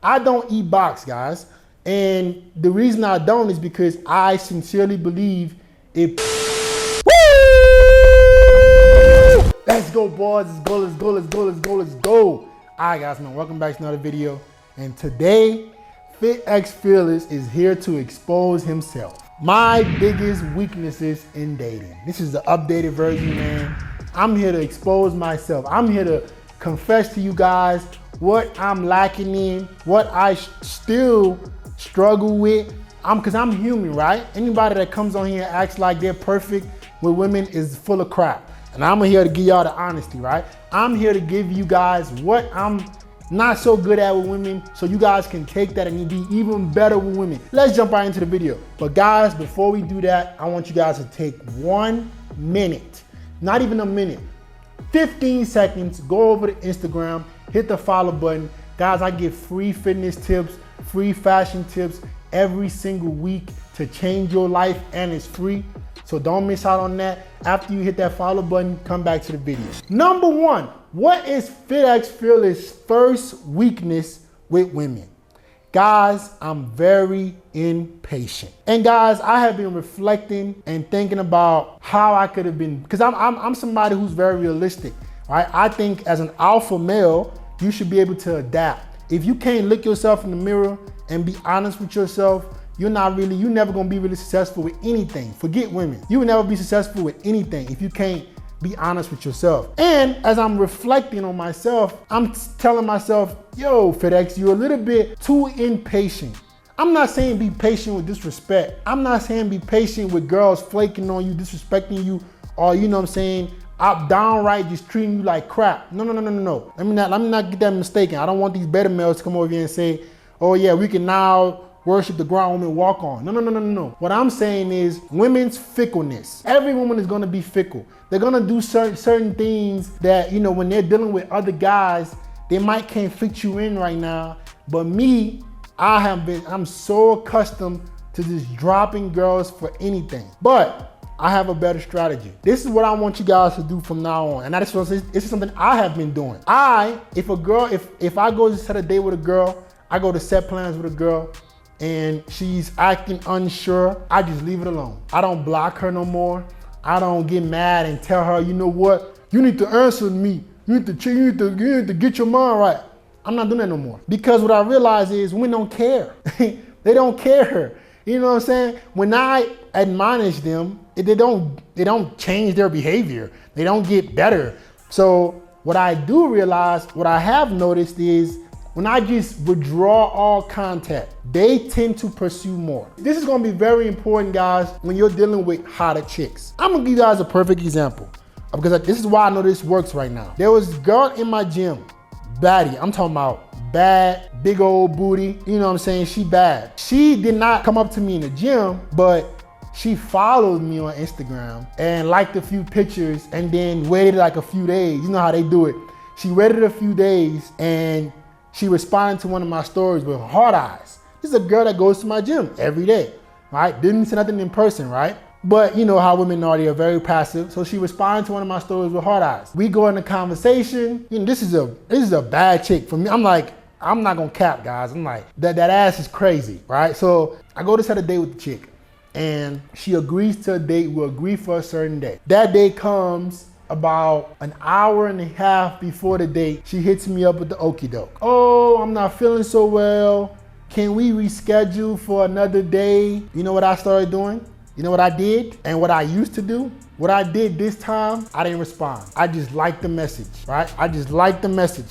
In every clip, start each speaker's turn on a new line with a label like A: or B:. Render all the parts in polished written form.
A: I don't eat box, guys. And the reason I don't is because I sincerely believe it. Woo! Let's go, boys. Let's go, let's go, let's go, let's go, let's go. All right, guys, man, welcome back to another video. And today, FitX Fearless is here to expose himself. My biggest weaknesses in dating. This is the updated version, man. I'm here to expose myself. I'm here to confess to you guys what I'm lacking in, what I still struggle with. Cause I'm human, right? Anybody that comes on here and acts like they're perfect with women is full of crap. And I'm here to give y'all the honesty, right? I'm here to give you guys what I'm not so good at with women, so you guys can take that and be even better with women. Let's jump right into the video. But guys, before we do that, I want you guys to take 1 minute, not even a minute, 15 seconds, go over to Instagram, hit the follow button. Guys, I give free fitness tips, free fashion tips every single week to change your life, and it's free. So don't miss out on that. After you hit that follow button, come back to the video. Number 1, what is FitX Fearless' first weakness with women? Guys, I'm very impatient. And guys, I have been reflecting and thinking about how I could have been, because I'm somebody who's very realistic, right? I think as an alpha male, you should be able to adapt. If you can't look yourself in the mirror and be honest with yourself, you're never gonna be really successful with anything. Forget women. You will never be successful with anything if you can't be honest with yourself. And as I'm reflecting on myself, I'm telling myself, yo, FitX, you're a little bit too impatient. I'm not saying be patient with disrespect. I'm not saying be patient with girls flaking on you, disrespecting you, or you know what I'm saying, I'm downright just treating you like crap. No. Let me not get that mistaken. I don't want these beta males to come over here and say, oh yeah, we can now worship the ground women walk on. No. What I'm saying is women's fickleness. Every woman is gonna be fickle. They're gonna do certain things that, you know, when they're dealing with other guys, they might can't fit you in right now. But me, I'm so accustomed to just dropping girls for anything. But I have a better strategy. This is what I want you guys to do from now on. And this is something I have been doing. If I go to set a date with a girl, I go to set plans with a girl, and she's acting unsure, I just leave it alone. I don't block her no more. I don't get mad and tell her, you know what? You need to answer me. You need to get your mind right. I'm not doing that no more. Because what I realize is women don't care. They don't care. You know what I'm saying? When I admonish them, they don't change their behavior. They don't get better. So what I do realize, what I have noticed is when I just withdraw all contact, they tend to pursue more. This is gonna be very important, guys, when you're dealing with hotter chicks. I'm gonna give you guys a perfect example, because this is why I know this works right now. There was a girl in my gym, baddie. I'm talking about bad, big old booty. You know what I'm saying? She bad. She did not come up to me in the gym, but she followed me on Instagram and liked a few pictures and then waited like a few days. You know how they do it. She waited a few days and she responded to one of my stories with hard eyes. This is a girl that goes to my gym every day, right? Didn't say nothing in person, right? But you know how women are, they're very passive. So she responded to one of my stories with hard eyes. We go into conversation. You know, this is a bad chick for me. I'm like, I'm not gonna cap, guys. I'm like, that ass is crazy, right? So I go to set a date with the chick and she agrees to a date. We'll agree for a certain day. That day comes about an hour and a half before the date. She hits me up with the okie doke. Oh, I'm not feeling so well. Can we reschedule for another day? You know what I started doing? You know what I did? And what I used to do? What I did this time, I didn't respond. I just liked the message, right? I just liked the message.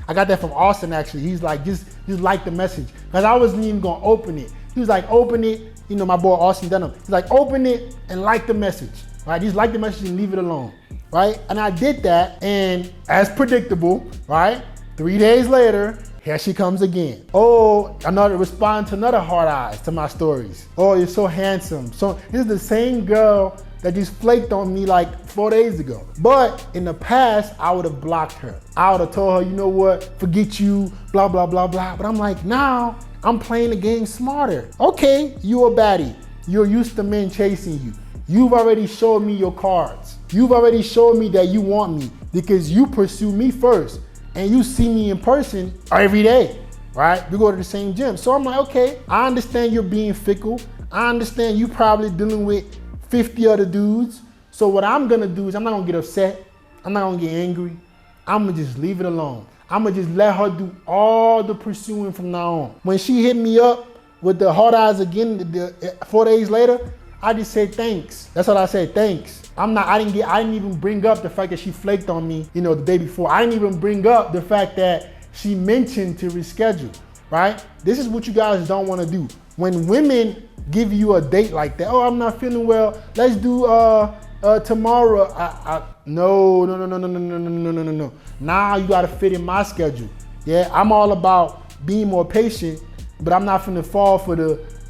A: I got that from Austin actually. He's like, just like the message. Cause I wasn't even gonna open it. He was like, open it. You know, my boy Austin Dunham. He's like, open it and like the message, right? Just like the message and leave it alone, right? And I did that, and as predictable, right? 3 days later, here she comes again. Oh, respond to another hard eyes to my stories. Oh, you're so handsome. So this is the same girl that just flaked on me like 4 days ago. But in the past, I would have blocked her. I would have told her, you know what, forget you, blah, blah, blah, blah. But I'm like, now I'm playing the game smarter. Okay, you a baddie. You're used to men chasing you. You've already showed me your cards. You've already showed me that you want me because you pursue me first and you see me in person every day. right? We go to the same gym. So I'm like, okay, I understand you're being fickle. I understand you probably dealing with 50 other dudes. So what I'm gonna do is I'm not gonna get upset. I'm not gonna get angry. I'm gonna just leave it alone. I'm gonna just let her do all the pursuing from now on. When she hit me up with the hard eyes again 4 days later, I just said thanks. That's what I said, thanks. I didn't even bring up the fact that she flaked on me, the day before. I didn't even bring up the fact that she mentioned to reschedule, right? This is what you guys don't want to do. When women give you a date like that, oh, I'm not feeling well, let's do tomorrow. No. Now you gotta fit in my schedule. Yeah, I'm all about being more patient, but I'm not finna fall for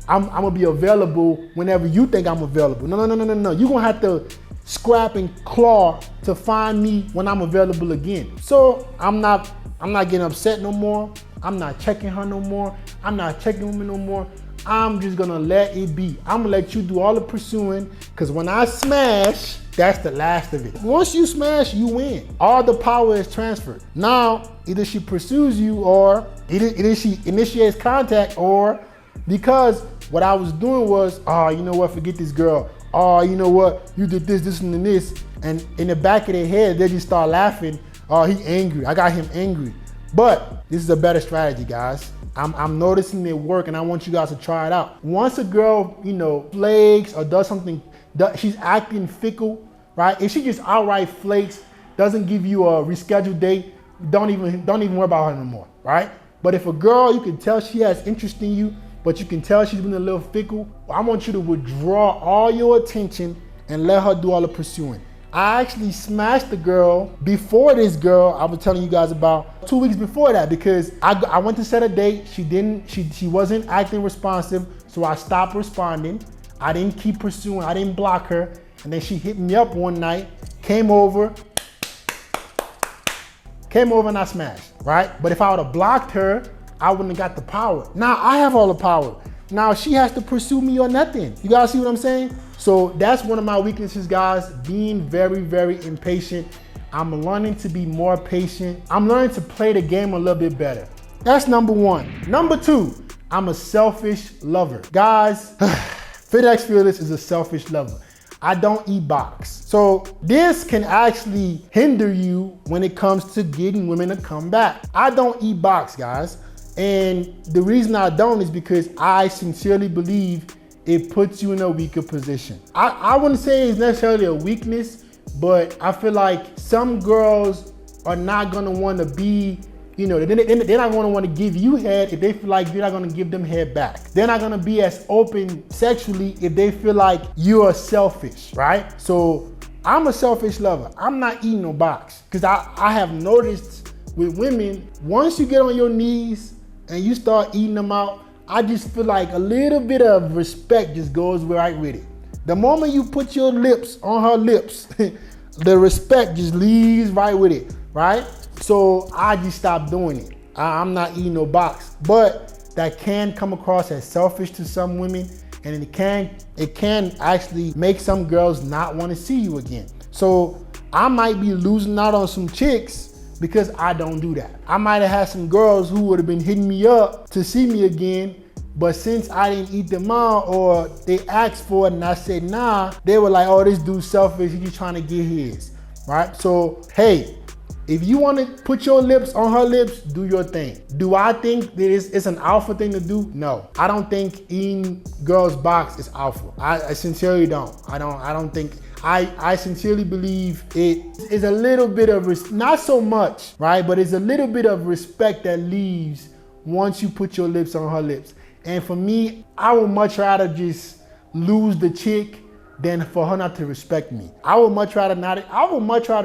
A: I'm gonna be available whenever you think I'm available. No. You're gonna have to scrap and claw to find me when I'm available again. So I'm not getting upset no more. I'm not checking her no more. I'm not checking women no more. I'm just gonna let it be. I'm gonna let you do all the pursuing, because when I smash, that's the last of it. Once you smash, you win. All the power is transferred. Now, either she pursues you, or either she initiates contact, or because what I was doing was, oh, you know what, forget this girl. Oh, you know what, you did this, and this. And in the back of their head, they just start laughing. Oh, he angry, I got him angry. But this is a better strategy, guys. I'm noticing it work, and I want you guys to try it out. Once a girl, flakes or does something, she's acting fickle, right? If she just outright flakes, doesn't give you a rescheduled date, don't even worry about her no more, right? But if a girl, you can tell she has interest in you, but you can tell she's been a little fickle, I want you to withdraw all your attention and let her do all the pursuing. I actually smashed the girl before this girl I was telling you guys about 2 weeks before that, because I went to set a date. She wasn't acting responsive, so I stopped responding. I didn't keep pursuing, I didn't block her. And then she hit me up one night, came over and I smashed, right? But if I would have blocked her, I wouldn't have got the power. Now I have all the power. Now she has to pursue me or nothing. You guys see what I'm saying? So that's one of my weaknesses, guys, being very, very impatient. I'm learning to be more patient. I'm learning to play the game a little bit better. That's number one. Number two, I'm a selfish lover. Guys, FitX Fearless is a selfish lover. I don't eat box. So this can actually hinder you when it comes to getting women to come back. I don't eat box, guys. And the reason I don't is because I sincerely believe it puts you in a weaker position. I wouldn't say it's necessarily a weakness, but I feel like some girls are not gonna wanna be, they're not gonna wanna give you head if they feel like you're not gonna give them head back. They're not gonna be as open sexually if they feel like you are selfish, right? So I'm a selfish lover. I'm not eating no box, because I have noticed with women, once you get on your knees and you start eating them out, I just feel like a little bit of respect just goes right with it. The moment you put your lips on her lips, the respect just leaves right with it, right? So I just stopped doing it. I'm not eating no box, but that can come across as selfish to some women, and it can actually make some girls not want to see you again. So I might be losing out on some chicks because I don't do that. I might have had some girls who would have been hitting me up to see me again, but since I didn't eat them out, or they asked for it and I said nah, they were like, oh, this dude's selfish, he's just trying to get his, right? So, hey, if you want to put your lips on her lips, do your thing. Do I think that it's an alpha thing to do? No. I don't think eating girls' box is alpha. I sincerely don't. I sincerely believe it is a little bit of, not so much, right? But it's a little bit of respect that leaves once you put your lips on her lips. And for me, I would much rather just lose the chick than for her not to respect me. I would much rather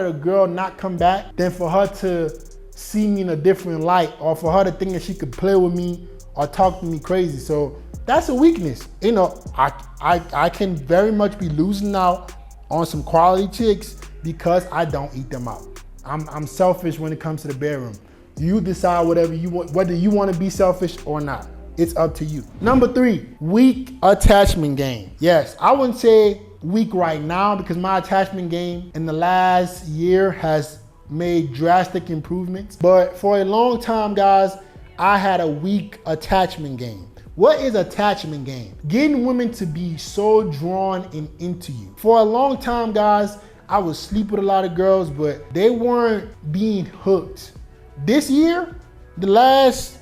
A: a girl not come back than for her to see me in a different light, or for her to think that she could play with me or talk to me crazy. So that's a weakness. I can very much be losing out on some quality chicks because I don't eat them out. I'm selfish when it comes to the bedroom. You decide whatever you want, whether you want to be selfish or not. It's up to you. Number three, weak attachment game. Yes, I wouldn't say weak right now, because my attachment game in the last year has made drastic improvements. But for a long time, guys, I had a weak attachment game. What is attachment game? Getting women to be so drawn and into you. For a long time, guys, I would sleep with a lot of girls, but they weren't being hooked. This year, this last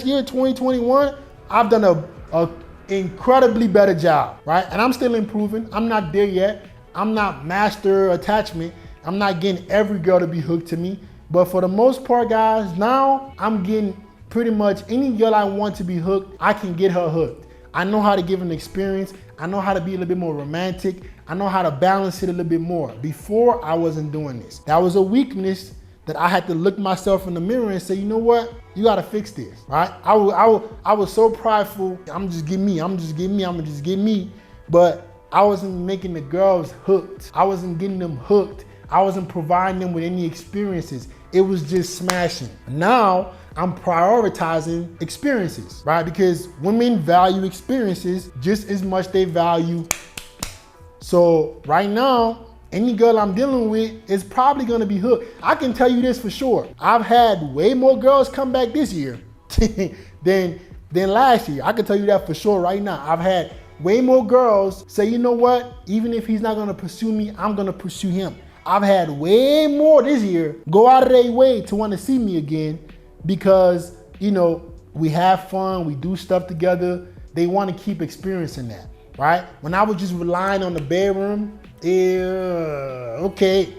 A: year, 2021, I've done a incredibly better job, right? And I'm still improving. I'm not there yet. I'm not master attachment. I'm not getting every girl to be hooked to me. But for the most part, guys, now I'm getting pretty much any girl I want to be hooked, I can get her hooked. I know how to give an experience. I know how to be a little bit more romantic. I know how to balance it a little bit more. Before, I wasn't doing this. That was a weakness that I had to look myself in the mirror and say, you know what? You gotta fix this, right? I was so prideful. I'm just getting me. But I wasn't making the girls hooked. I wasn't getting them hooked. I wasn't providing them with any experiences. It was just smashing. Now, I'm prioritizing experiences, right? Because women value experiences just as much they value. So right now, any girl I'm dealing with is probably gonna be hooked. I can tell you this for sure. I've had way more girls come back this year than last year. I can tell you that for sure right now. I've had way more girls say, you know what? Even if he's not gonna pursue me, I'm gonna pursue him. I've had way more this year go out of their way to want to see me again because, you know, we have fun, we do stuff together. They want to keep experiencing that, right? When I was just relying on the bedroom, okay,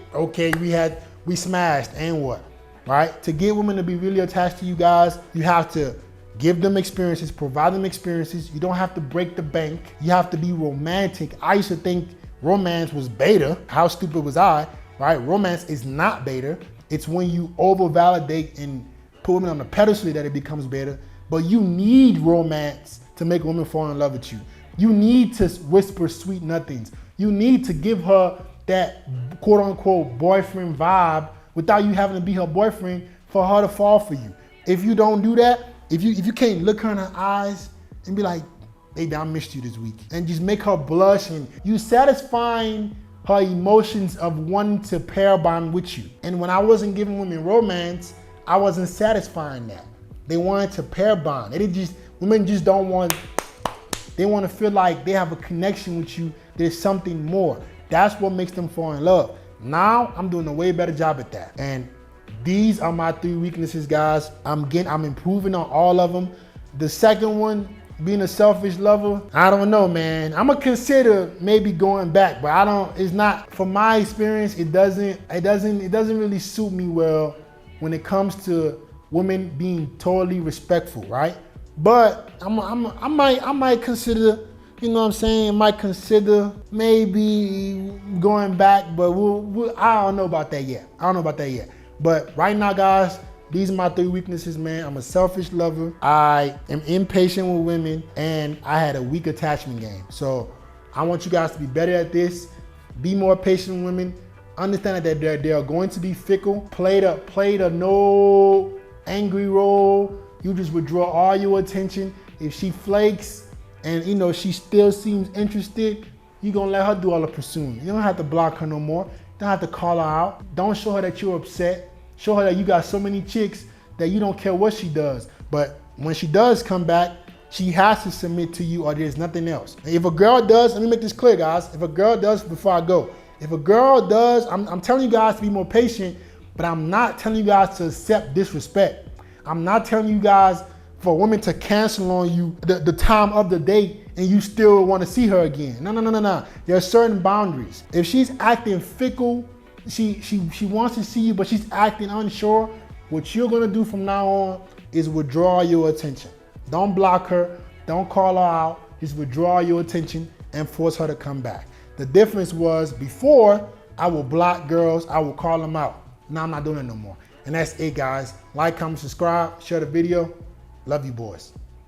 A: we smashed, and what, right? To get women to be really attached to you guys, you have to give them experiences, provide them experiences. You don't have to break the bank. You have to be romantic. I used to think romance was beta. How stupid was I, right? Romance is not beta. It's when you over-validate and put women on the pedestal that it becomes beta. But you need romance to make women fall in love with you. You need to whisper sweet nothings. You need to give her that quote-unquote boyfriend vibe without you having to be her boyfriend for her to fall for you. If you don't do that, if you can't look her in her eyes and be like, baby, I missed you this week, and just make her blush, and you satisfying her emotions of wanting to pair bond with you. And when I wasn't giving women romance, I wasn't satisfying that. They wanted to pair bond. Women just don't want, they want to feel like they have a connection with you. There's something more. That's what makes them fall in love. Now I'm doing a way better job at that. And these are my 3 weaknesses, guys. I'm improving on all of them. The second one, being a selfish lover, I don't know, man. I'm gonna consider maybe going back, but it's not, from my experience, it doesn't really suit me well when it comes to women being totally respectful, right? But I might consider, you know what I'm saying? Might consider maybe going back, but I don't know about that yet. But right now, guys, these are my 3 weaknesses, man. I'm a selfish lover. I am impatient with women, and I had a weak attachment game. So I want you guys to be better at this. Be more patient with women. Understand that they are going to be fickle. Play the no angry role. You just withdraw all your attention. If she flakes and, you know, she still seems interested, you're gonna let her do all the pursuing. You don't have to block her no more. You don't have to call her out. Don't show her that you're upset. Show her that you got so many chicks that you don't care what she does. But when she does come back, she has to submit to you, or there's nothing else. And if a girl does, let me make this clear, guys. If a girl does, before I go, if a girl does, I'm telling you guys to be more patient, but I'm not telling you guys to accept disrespect. I'm not telling you guys for a woman to cancel on you the time of the date and you still want to see her again. No. There are certain boundaries. If she's acting fickle, she wants to see you, but she's acting unsure, what you're gonna do from now on is withdraw your attention. Don't block her, don't call her out, just withdraw your attention and force her to come back. The difference was, before, I will block girls, I will call them out. Now I'm not doing it no more. And that's it, guys. Like, comment, subscribe, share the video. Love you, boys.